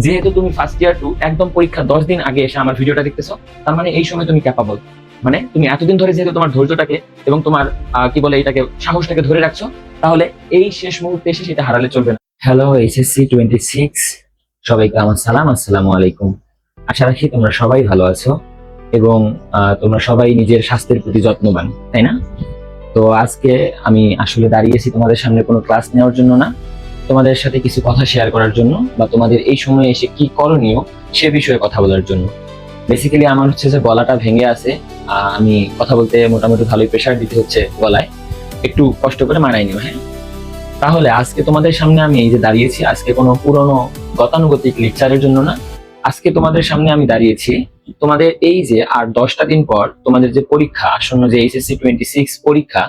যেহেতু তুমি first year two একদম পরীক্ষা 10 দিন আগে এসে আমার ভিডিওটা দেখতেছো, তার মানে এই সময় তুমি ক্যাপাবল। মানে তুমি এতদিন ধরে যেহেতু তোমার ধৈর্যটাকে এবং তোমার কি বলে এটাকে সাহসটাকে ধরে রাখছো, তাহলে এই শেষ মুহূর্তে এসে সেটা হারালে চলবে না। হ্যালো এইচএসসি 26, সবাইকে আমার সালাম, আসসালামু আলাইকুম। আশা রাখি তোমরা সবাই ভালো আছো এবং তোমরা সবাই নিজের স্বাস্থ্যের প্রতি যত্নবান, তাই না? তো আজকে আমি আসলে দাঁড়িয়েছি তোমাদের সামনে কোনো ক্লাস নেওয়ার জন্য না, তোমাদের সাথে কিছু কথা শেয়ার করার জন্য বা তোমাদের এই সময়ে এসে কি করণীয় সে বিষয়ে কথা বলার জন্য। বেসিক্যালি আমার হচ্ছে যে গলাটা ভেঙে আছে, আমি কথা বলতে মোটামুটি ভালোই প্রেশার দিতে হচ্ছে গলায়, একটু কষ্ট করে মানায় নিও। হ্যাঁ, তাহলে আজকে তোমাদের সামনে আমি এই যে দাঁড়িয়েছি, আজকে কোনো পুরনো গতানুগতিক লেকচারের জন্য না, আজকে তোমাদের সামনে আমি দাঁড়িয়েছি তোমাদের এই যে আর 10টা দিন পর তোমাদের যে পরীক্ষা আসন্ন, যে এইচএসসি 26 পরীক্ষা,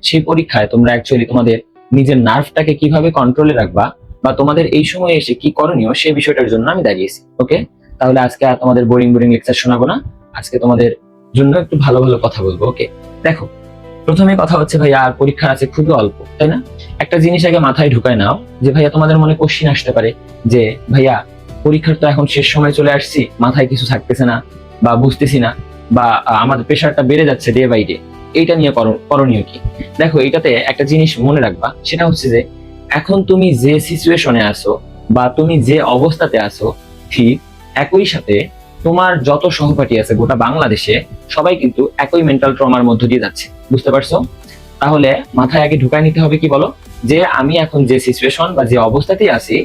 সেই পরীক্ষায় তোমরা অ্যাকচুয়ালি তোমাদের নিজের নার্ভটাকে কিভাবে কন্ট্রোলে রাখবা বা তোমাদের এই সময়ে এসে কি করণীয় সেই বিষয়টার জন্য আমি দাঁড়িয়েছি। ওকে, তাহলে আজকে আর তোমাদের বোরিং বোরিং লেকচার শোনাবো না, আজকে তোমাদের জন্য একটু ভালো ভালো কথা বলবো। ওকে, দেখো, প্রথমে কথা হচ্ছে ভাইয়া আর পরীক্ষা আছে খুবই অল্প, তাই না? একটা জিনিস আগে মাথায় ঢুকায় নাও যে ভাইয়া তোমাদের মনে কোশ্চিন আসতে পারে যে ভাইয়া পরীক্ষার তো এখন শেষ সময় চলে আসছি, মাথায় কিছু থাকতেছে না বা বুঝতেছি না, বা আমাদের প্রেশারটা বেড়ে যাচ্ছে ডে বাই ডে, এইটা নিয়ে করণীয় কি? দেখো, এইটাতে একটা জিনিস মনে রাখবা, সেটা হচ্ছে যে এখন তুমি যে সিচুয়েশনে আছো বা তুমি যে অবস্থাতে আছো, ঠিক একই সাথে তোমার যত সহপাঠী আছে গোটা বাংলাদেশে সবাই কিন্তু একই মেন্টাল ট্রমার মধ্য দিয়ে যাচ্ছে। বুঝতে পারছো? তাহলে মাথায় আগে ঢুকায় নিতে হবে কি বলো, যে আমি এখন যে সিচুয়েশন বা যে অবস্থাতেই আছি,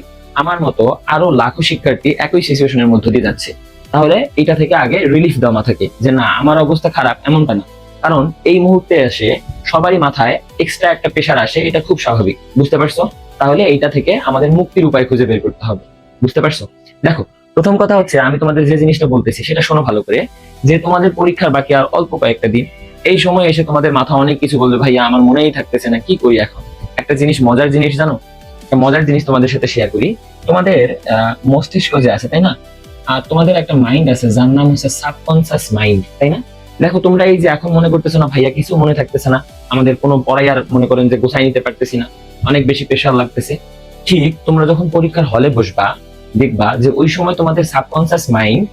আমার মতো আরো লাখো শিক্ষার্থী একই সিচুয়েশনের মধ্য দিয়ে যাচ্ছে। তাহলে এটা থেকে আগে রিলিফ দাও মাথাকে, যে না আমার অবস্থা খারাপ এমনটা না। কারণ এই মুহূর্তে এসে সবারই মাথায় এক্সট্রা একটা প্রেশার আসে, এটা খুব স্বাভাবিক। বুঝতে পারছো? তাহলে এইটা থেকে আমাদের মুক্তির উপায় খুঁজে বের করতে হবে। বুঝতে পারছো? দেখো, প্রথম কথা হচ্ছে আমি তোমাদের যে জিনিসটা বলতেছি সেটা শোনো ভালো করে, যে তোমাদের পরীক্ষার বাকি আর অল্প কয়েকটা দিন, এই সময় এসে তোমাদের মাথা অনেক কিছু বলবে, ভাইয়া আমার মনেই থাকতেছে না, কি করি এখন? একটা জিনিস, মজার জিনিস জানো, একটা মজার জিনিস তোমাদের সাথে শেয়ার করি। তোমাদের মস্তিষ্ক যে আছে, তাই না, আর তোমাদের একটা মাইন্ড আছে যার নাম হচ্ছে সাবকনসিয়াস মাইন্ড, তাই না? দেখো, তোমরা এই যে এখন মনে করতেছো না ভাইয়া কিছু মনে থাকতেছে না, আমাদের কোনো পড়াই আর মনে করেন যে গোছাই নিতে পারতেছি না, অনেক বেশি প্রেশার লাগতেছে, ঠিক তোমরা যখন পরীক্ষার হলে বসবা, দেখবা যে ওই সময় তোমাদের সাবকনসিয়াস মাইন্ড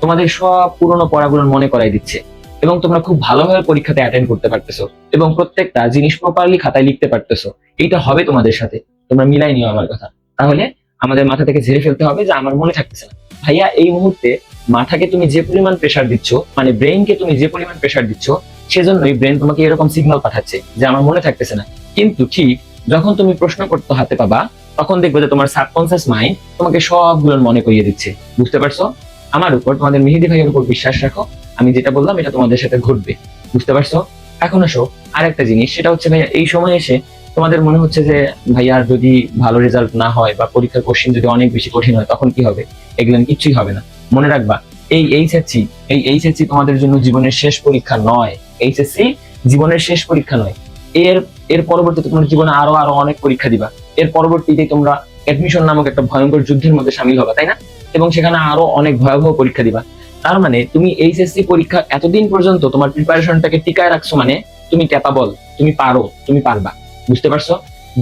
তোমাদের সব পুরনো পড়াগুলো মনে করাই দিচ্ছে এবং তোমরা খুব ভালোভাবে পরীক্ষাতে অ্যাটেন্ড করতে পারতেছো এবং প্রত্যেকটা জিনিস প্রপারলি খাতায় লিখতে পারতেছো। এইটা হবে তোমাদের সাথে, তোমরা মিলাই নিও আমার কথা। তাহলে আমাদের মাথা থেকে ঝেড়ে ফেলতে হবে যে আমার মনে থাকতেছে না। ভাইয়া এই মুহূর্তে মাথাকে তুমি যে পরিমাণ প্রেশার দিচ্ছ, মানে ব্রেইনকে তুমি যে পরিমাণ প্রেশার দিচ্ছ, সেজন্যই ব্রেন তোমাকে এরকম সিগন্যাল পাঠাচ্ছে যে আমার মনে থাকতেছে না। কিন্তু ঠিক যখন তুমি প্রশ্ন করতে হাতে পাবা, তখন দেখবে যে তোমার সাবকনসিয়াস মাইন্ড তোমাকে সবগুলোর মনে করিয়ে দিচ্ছে। বুঝতে পারছো? আমার উপর, তোমাদের মেহেদি ভাইয়ের উপর বিশ্বাস রাখো, আমি যেটা বললাম এটা তোমাদের সাথে ঘটবে। বুঝতে পারছো? এখন আসো আরেকটা জিনিস, সেটা হচ্ছে ভাইয়া এই সময় এসে তোমাদের মনে হচ্ছে যে ভাইয়া যদি ভালো রেজাল্ট না হয় বা পরীক্ষার কোশ্চেন যদি অনেক বেশি কঠিন হয় তখন কি হবে? এগুলো কিচ্ছুই হবে না। মনে রাখবা, এই এইচএসসি তোমাদের জন্য জীবনের শেষ পরীক্ষা নয়। এইচএসসি জীবনের শেষ পরীক্ষা নয়। এর এর পরবর্তীতে তোমার জীবনে আরো আরো অনেক পরীক্ষা দিবা। এর পরবর্তীতে তোমরা অ্যাডমিশন নামক একটা ভয়ঙ্কর যুদ্ধের মধ্যে সামিল হবা, তাই না? এবং সেখানে আরো অনেক ভয়াবহ পরীক্ষা দিবা। তার মানে তুমি এইচএসসি পরীক্ষা এতদিন পর্যন্ত তোমার প্রিপারেশনটাকে টিকায় রাখছো, মানে তুমি ক্যাপাবল, তুমি পারো, তুমি পারবা। বুঝতে পারছো?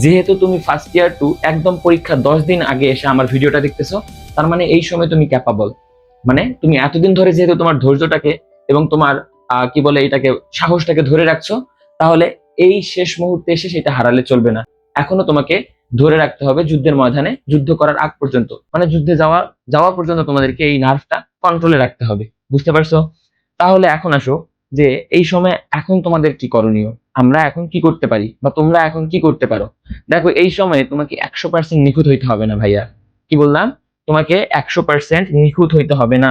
যেহেতু তুমি ফার্স্ট ইয়ার টু একদম পরীক্ষা 10 দিন আগে এসে আমার ভিডিওটা দেখতেছো, তার মানে এই সময় তুমি ক্যাপাবল। মানে তুমি এতদিন ধরে যেহেতু তোমার ধৈর্যটাকে এবং তোমার কি বলে এটাকে সাহসটাকে ধরে রাখছো, তাহলে এই শেষ মুহূর্তে এসে সেটা হারালে চলবে না। এখনো তোমাকে ধরে রাখতে হবে যুদ্ধের ময়দানে, যুদ্ধ করার আগ পর্যন্ত, মানে যুদ্ধে যাওয়া যাওয়া পর্যন্ত তোমাদেরকে এই নার্ভটা কন্ট্রোলে রাখতে হবে। বুঝতে পারছো? তাহলে এখন আসো যে এই সময় এখন তোমাদের কি করণীয়, আমরা এখন কি করতে পারি বা তোমরা এখন কি করতে পারো। দেখো, এই সময়ে তোমাকে 100% নিখুঁত হইতে হবে না ভাইয়া। কি বললাম? তোমাকে 100% নিখুঁত হইতে হবে না,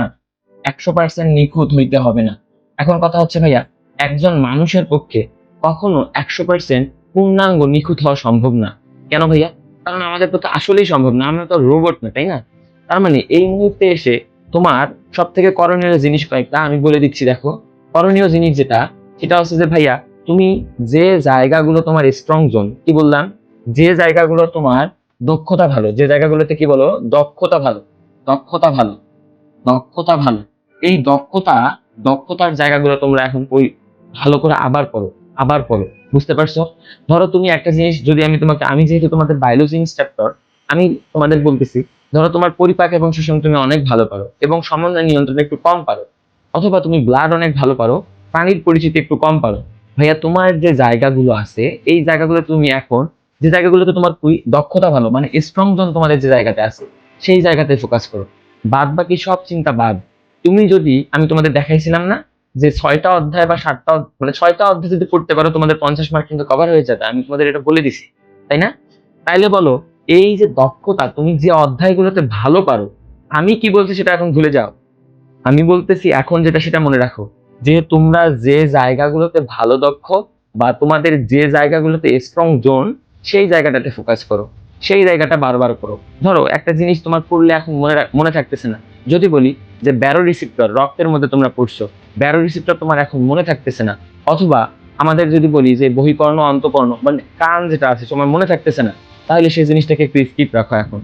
100% নিখুঁত হইতে হবে না। এখন কথা হচ্ছে ভাইয়া, একজন মানুষের পক্ষে কখনো 100% পূর্ণাঙ্গ নিখুঁত হওয়া সম্ভব না। কেন ভাইয়া? কারণ আমাদের পক্ষে আসলেই সম্ভব না, আমরা তো রোবট না, তাই না? তার মানে এই মুহূর্তে এসে তোমার সব থেকে করণীয় জিনিস কয়েকটা আমি বলে দিচ্ছি। দেখো, করণীয় জিনিস যেটা, সেটা হচ্ছে যে ভাইয়া তুমি যে জায়গাগুলো তোমার স্ট্রং জোন, কি বললাম, যে জায়গাগুলো তোমার দক্ষতা ভালো, যে জায়গাগুলোতে কি বলো, দক্ষতা ভালো, দক্ষতা ভালো, দক্ষতা ভালো, এই দক্ষতার জায়গাগুলো তোমরা এখন ভালো করে আবার পড়ো, আবার পড়ো। বুঝতে পারছো? ধরো তুমি একটা জিনিস, যদি আমি যেহেতু তোমাদের বায়োলজি চ্যাপ্টার, আমি তোমাদের বলতেছি ধরো তোমার পরিপাক এবং শ্বসন তুমি অনেক ভালো পারো এবং সমন্বয় নিয়ন্ত্রণ একটু কম পারো, অথবা তুমি ব্লাড অনেক ভালো পারো, পানির পরিচিতি একটু কম পারো, ভাইয়া তোমার যে জায়গাগুলো আছে এই জায়গাগুলো তুমি এখন, যে জায়গাগুলোতে তোমার দক্ষতা ভালো মানে স্ট্রং জোন তোমাদের যে জায়গাতে আছে সেই জায়গাতে ফোকাস করো। বাদ বাকি সব চিন্তা বাদ। তুমি যদি, আমি তোমাদের দেখাইছিলাম না যে 6টা অধ্যায় বা 7টা মানে 6টা অধ্যায় যদি পড়তে পারো তোমাদের 50 মার্ক কিন্তু কভার হয়ে যাবে, আমি তোমাদের এটা বলে দিছি, তাই না? তাইলে বলো, এই যে দক্ষতা, তুমি যে অধ্যায়গুলোতে ভালো পারো, আমি কি বলছি সেটা এখন ভুলে যাও। আমি বলতেছি এখন যেটা সেটা মনে রাখো, যে তোমরা যে জায়গাগুলোতে ভালো দক্ষ বা তোমাদের যে জায়গাগুলোতে স্ট্রং জোন, সেই জায়গাটাতে ফোকাস করো, সেই জায়গাটা বারবার করো। ধরো একটা জিনিস তোমার পড়লে এখন মনে থাকতেছে না, যদি বলি যে ব্যারো রিসিপ্টর রক্তের মধ্যে তোমরা পড়ছো, ব্যারো রিসিপ্টর তোমার এখন মনে থাকতেছে না, অথবা আমাদের যদি বলি যে বহিকর্ণ অন্তকর্ণ মানে কান যেটা আছে তোমার মনে থাকতেছে না, তাহলে সেই জিনিসটাকে একটু স্কিপ রাখো। এখন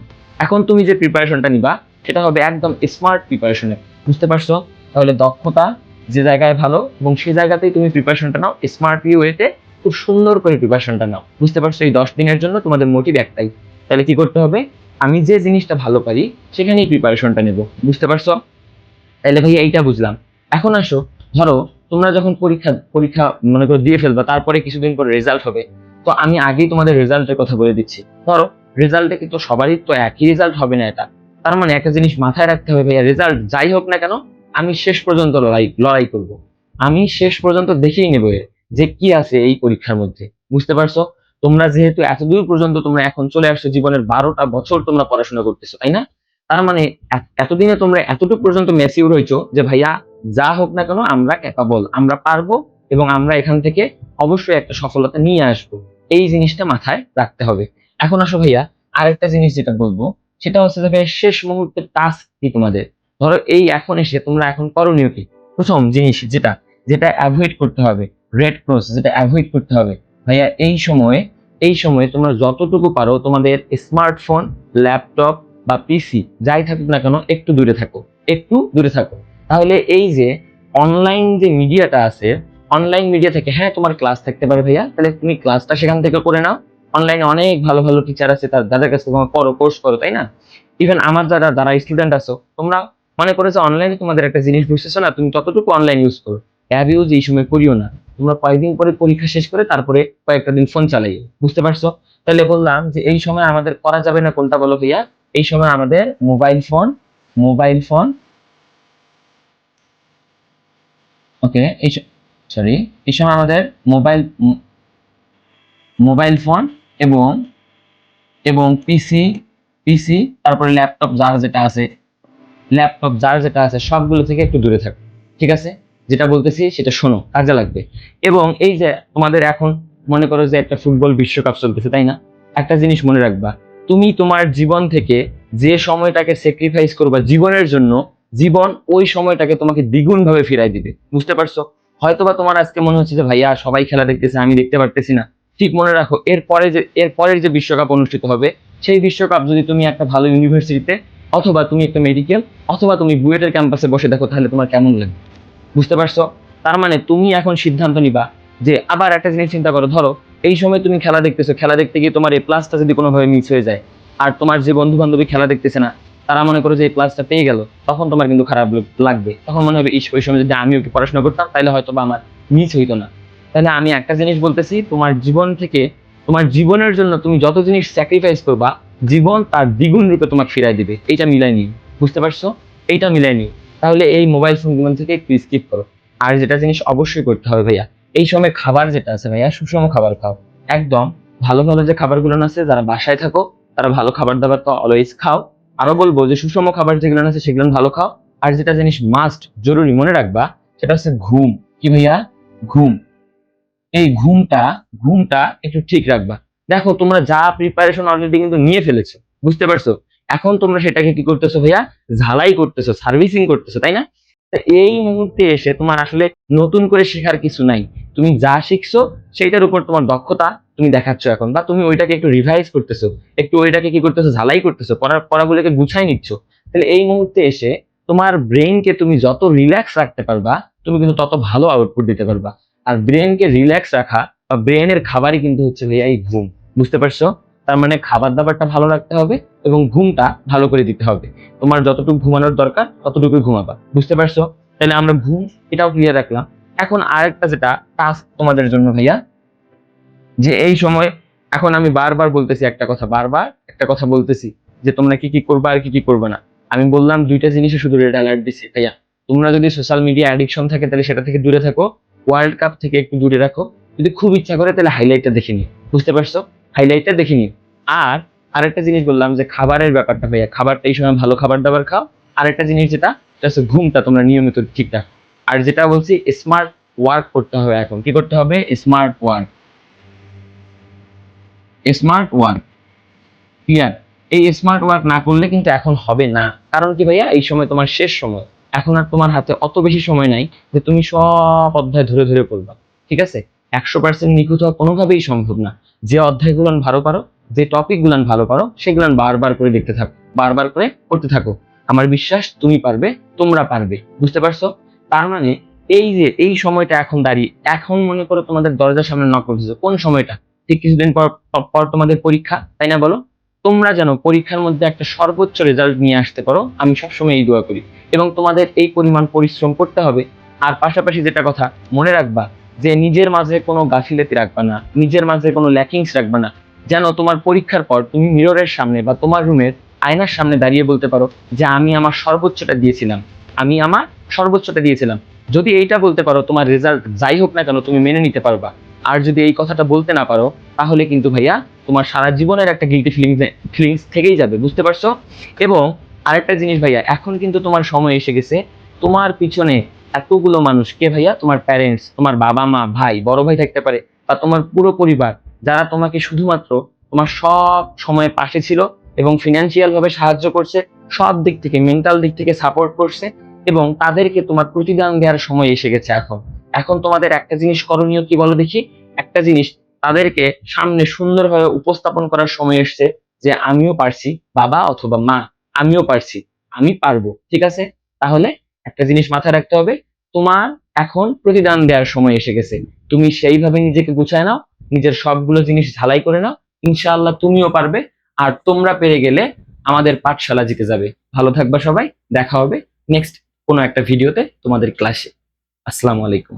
এখন তুমি যে প্রিপারেশনটা নিবা সেটা হবে একদম স্মার্ট প্রিপারেশনে, বুঝতে পারছো? তাহলে দক্ষতা যে জায়গায় ভালো এবং সেই জায়গাতেই তুমি প্রিপারেশনটা নাও, স্মার্ট ওয়েতে খুব সুন্দর করে প্রিপারেশনটা নাও, বুঝতে পারছো? এই 10 দিনের জন্য তোমাদের মোটিভ একটাই, তাহলে কি করতে হবে, আমি যে জিনিসটা ভালো পারি সেখানেই প্রিপারেশনটা নেব, বুঝতে পারছো? তাহলে ভাই এইটা বুঝলাম। এখন আসো, ধরো তোমরা যখন পরীক্ষা পরীক্ষা মনে করো দিয়ে ফেলবা, তারপরে কিছুদিন পরে রেজাল্ট হবে, তো আমি আগেই তোমাদের রেজাল্টের কথা বলে দিচ্ছি। ধরো রেজাল্টে কিন্তু সবারই তো একই রেজাল্ট হবে না, এটা তার মানে একটা জিনিস মাথায় রাখতে হবে ভাইয়া, রেজাল্ট যাই হোক না কেন আমি শেষ পর্যন্ত লড়াই লড়াই করব, আমি শেষ পর্যন্ত দেখেই নেবো যে কি আছে এই পরীক্ষার মধ্যে, বুঝতে পারছো? তোমরা যেহেতু এতদূর পর্যন্ত তোমরা এখন চলে আসছো, জীবনের 12টা বছর তোমরা পড়াশোনা করতেছো, তাই না? তার মানে এতদিনে তোমরা এতটুকু পর্যন্ত ম্যাচিউর হইছো যে ভাইয়া যা হোক না কেন আমরা ক্যাপাবল, আমরা পারবো এবং আমরা এখান থেকে অবশ্যই একটা সফলতা নিয়ে আসবো। এই জিনিসটা মাথায় রাখতে হবে। এখন আসো ভাইয়া, আরেকটা জিনিস যেটা বলবো সেটা হচ্ছে যে ভাইয়া শেষ মুহূর্তের টাস্ক কি তোমাদের। ধরো এই এখন এসে তোমরা এখন করণীয় কি, প্রথম জিনিস যেটা যেটা অ্যাভয়েড করতে হবে, রেড ক্রস যেটা অ্যাভয়েড করতে হবে ভাইয়া, এই সময়ে তোমরা যতটুকু পারো তোমাদের স্মার্টফোন, ল্যাপটপ বা পিসি যাই থাকুক না কেন একটু দূরে থাকো, একটু দূরে থাকো। তাহলে এই যে অনলাইন যে মিডিয়াটা আছে, অনলাইন মিডিয়া থেকে, হ্যাঁ তোমার ক্লাস থাকতে পারে ভাইয়া, তাহলে তুমি ক্লাসটা সেখান থেকে করে নাও। অনলাইনে অনেক ভালো ভালো টিচার আছে, তাদের কাছে তোমার পড়ো, কোর্স করো, তাই না? ইভেন আমার যারা যারা স্টুডেন্ট আছো তোমরা, মনে করো যে অনলাইনে তোমাদের একটা জিনিস বুঝতেছো না, তুমি ততটুকু অনলাইন ইউজ করো, অ্যাপ ইউজ এই সময় করিও না। তোমরা কয়েকদিন পরে পরীক্ষা শেষ করে তারপরে কয়েকটা দিন ফোন চালাইও, বুঝতে পারছো? তাহলে বললাম যে এই সময় আমাদের করা যাবে না কোনটা বলো ভাইয়া, এই সময় আমাদের মোবাইল ফোন ওকে, সরি, এই সময় আমাদের মোবাইল ফোন এবং এবং পিসি তারপরে ল্যাপটপ যার যেটা আছে সবগুলো থেকে একটু দূরে থাকো, ঠিক আছে? যেটা বলতেছি সেটা শোনো, কাজে লাগবে। এবং এই যে তোমাদের এখন মনে করো যে একটা ফুটবল বিশ্বকাপ চলতেছে, তাই না? একটা জিনিস মনে রাখবা, তুমি তোমার জীবন থেকে যে সময়টাকে স্যাক্রিফাইস করবা জীবনের জন্য, জীবন ওই সময়টাকে তোমাকে দ্বিগুণ ভাবে ফিরাই দিবে, বুঝতে পারছো? হয়তোবা তোমার আজকে মনে হচ্ছে যে ভাইয়া সবাই খেলা দেখতেছে আমি দেখতে পারতেছি না, ঠিক মনে রাখো এর পরের যে বিশ্বকাপ অনুষ্ঠিত হবে, সেই বিশ্বকাপ যদি তুমি একটা ভালো ইউনিভার্সিটিতে, অথবা তুমি একটা মেডিকেল, অথবা তুমি বুয়েটের ক্যাম্পাসে বসে দেখো, তাহলে তোমার কেমন লাগবে, বুঝতে পারছো? তার মানে তুমি এখন সিদ্ধান্ত নিবা যে, আবার একটা জিনিস চিন্তা করো, ধরো এই সময় তুমি খেলা দেখতেছো, খেলা দেখতে গিয়ে তোমার এই প্লাসটা যদি কোনোভাবে মিস হয়ে যায়, আর তোমার যে বন্ধু বান্ধবী খেলা দেখতেছে না, তারা মনে করো যে এই প্লাসটা পেয়ে গেল, তখন তোমার কিন্তু খারাপ লাগবে, তখন মনে হবে ওই সময় যদি আমিও কি পড়াশোনা করতাম তাহলে হয়তো বা আমার মিস হইতো না। তাহলে আমি একটা জিনিস বলতেছি, তোমার জীবন থেকে, তোমার জীবনের জন্য তুমি যত জিনিস স্যাক্রিফাইস করবা, জীবন তার দ্বিগুণ রূপে তোমাকে ফিরাই দিবে, এইটা মিলাই নিও, বুঝতে পারছো? এইটা মিলাই নিও। তাহলে এই মোবাইল ফোন থেকে একটু স্কিপ করো। আর যেটা জিনিস অবশ্যই করতে হবে ভাইয়া, এই সময় খাবার যেটা আছে ভাইয়া, সুষম খাবার খাও, একদম ভালো ভালো যে খাবারগুলো আছে, যারা বাসায় থাকো তারা ভালো খাবার দাবার তো অলওয়েজ খাও। আরো বলবো যে সুষম খাবার যেগুলো আছে সেগুলো ভালো খাও। আর যেটা জিনিস মাস্ট জরুরি মনে রাখবা সেটা হচ্ছে ঘুম। কি ভাইয়া? ঘুম। এই ঘুমটা একটু ঠিক রাখবা। দেখো তোমরা যা প্রিপারেশন অলরেডি কিন্তু নিয়ে ফেলেছো, বুঝতে পারছো? এখন তোমরা সেটাকে কি করতেছো ভাইয়া, ঝালাই করতেছো, সার্ভিসিং করতেছো, তাই না? তা এই মুহূর্তে এসে তোমার আসলে নতুন করে শেখার কিছু নাই, তুমি যা শিখছো সেইটার উপর তোমার দক্ষতা তুমি দেখাচ্ছ এখন, বা তুমি ওইটাকে একটু রিভাইজ করতেছো, একটু ওইটাকে কি করতেছো, ঝালাই করতেছো, পড়াগুলোকে গুছাই নিচ্ছ। তাহলে এই মুহূর্তে এসে তোমার ব্রেইনকে তুমি যত রিল্যাক্স রাখতে পারবা, তুমি কিন্তু তত ভালো আউটপুট দিতে পারবা। আর ব্রেনকে রিল্যাক্স রাখা বা ব্রেনের খাবারই কিন্তু হচ্ছে ভাইয়া এই ঘুম, বুঝতে পারছো? তার মানে খাবার দাবারটা ভালো রাখতে হবে এবং ঘুমটা ভালো করে দিতে হবে। তোমার যতটুকু ঘুমানোর দরকার ততটুকুই ঘুমাবা, বুঝতে পারছো? তাহলে আমরা ঘুম এটাও ক্লিয়ার রাখলাম। এখন আরেকটা যেটা টাস্ক তোমাদের জন্য ভাইয়া, যে এই সময় এখন আমি বারবার বলতেছি একটা কথা, বারবার একটা কথা বলতেছি যে তোমরা কি কি করবা আর কি কি করবে না। আমি বললাম দুইটা জিনিসে শুধু রেড অ্যালার্ট দিছি ভাইয়া। তোমরা যদি সোশ্যাল মিডিয়া অ্যাডিকশন থাকে তাহলে সেটা থেকে দূরে থাকো, ওয়ার্ল্ড কাপ থেকে একটু দূরে রাখো। যদি খুব ইচ্ছা করে তাহলে হাইলাইটটা দেখে নিও, বুঝতে পারছো? হাইলাইটটা দেখে নিও। আর আরেকটা জিনিস বললাম যে খাবারের ব্যাপারটা ভাইয়া, খাবারটা এই সময় ভালো খাবার দাবার খাও। আরেকটা জিনিস যেটা হচ্ছে ঘুমটা তোমরা নিয়মিত ঠিক রাখো। আর যেটা বলছি স্মার্ট ওয়ার্ক করতে হবে, এখন কি করতে হবে? Smart work, smart work, clear? এই স্মার্ট ওয়ার্ক না করলে কিন্তু এখন হবে না। কারণ কি ভাইয়া, এই সময় তোমার শেষ সময়, এখন আর তোমার হাতে অত বেশি সময় নাই যে তুমি সব অধ্যায় ধরে ধরে পড়বা, ঠিক আছে? 100% নিখুঁত হওয়া কোনোভাবেই সম্ভব না। যে অধ্যায়গুলো ভালো পারো, যে টপিক গুলান ভালো পারো, সেগুলান বারবার করে দেখতে থাকো, বারবার করে করতে থাকো। আমার বিশ্বাস তুমি পারবে, তোমরা পারবে, বুঝতে পারছো? তার মানে এই যে এই সময়টা এখন দাঁড়িয়ে, এখন মনে করো তোমাদের দরজার সামনে নক করতেছে, কোন সময়টা? ঠিক কিছুদিন পর পর তোমাদের পরীক্ষা, তাই না বলো? তোমরা যেন পরীক্ষার মধ্যে একটা সর্বোচ্চ রেজাল্ট নিয়ে আসতে পারো, আমি সবসময় এই দোয়া করি। এবং তোমাদের এই পরিমাণ পরিশ্রম করতে হবে। আর পাশাপাশি যেটা কথা মনে রাখবা, যে নিজের মাঝে কোনো গাফিলতি রাখবা না, নিজের মাঝে কোনো ল্যাকিংস রাখবা না। যেন তোমার পরীক্ষার পর তুমি মিররের সামনে বা তোমার রুমের আয়নার সামনে দাঁড়িয়ে বলতে পারো যে আমি আমার সর্বোচ্চটা দিয়েছিলাম, আমি আমার সর্বোচ্চটা দিয়েছিলাম। যদি এইটা বলতে পারো, তোমার রেজাল্ট যাই হোক না কেন তুমি মেনে নিতে পারবা। আর যদি এই কথাটা বলতে না পারো, তাহলে কিন্তু ভাইয়া তোমার সারা জীবনের একটা গিল্টি ফিলিংস থেকেই যাবে, বুঝতে পারছো? এবং আরেকটা জিনিস ভাইয়া, এখন কিন্তু তোমার সময় এসে গেছে। তোমার পিছনে এতগুলো মানুষ, কে ভাইয়া? তোমার প্যারেন্টস, তোমার বাবা মা, ভাই, বড় ভাই থাকতে পারে, বা তোমার পুরো পরিবার, যারা তোমাকে শুধুমাত্র তোমার সব সময় পাশে ছিল এবং ফিনান্সিয়াল ভাবে সাহায্য করছে, সব দিক থেকে, মেন্টাল দিক থেকে সাপোর্ট করছে। এবং তাদেরকে তোমার প্রতিদান দেওয়ার সময় এসে গেছে এখন। এখন তোমাদের একটা জিনিস করণীয়, কি বলো দেখি? একটা জিনিস, তাদেরকে সামনে সুন্দরভাবে উপস্থাপন করার সময় এসছে যে আমিও পারছি বাবা অথবা মা, আমিও পারছি, আমি পারবো, ঠিক আছে? তাহলে একটা জিনিস মাথায় রাখতে হবে, তোমার এখন প্রতিদান দেওয়ার সময় এসে গেছে। তুমি সেইভাবে নিজেকে গুছায় নাও, নিজের সবগুলো জিনিস ঝালাই করে নাও, ইনশাআল্লাহ তুমিও পারবে। আর তোমরা পেরে গেলে আমাদের পাঠশালা জিতে যাবে। ভালো থাকবা সবাই, দেখা হবে নেক্সট কোনো একটা ভিডিওতে তোমাদের ক্লাসে। আসসালামু আলাইকুম।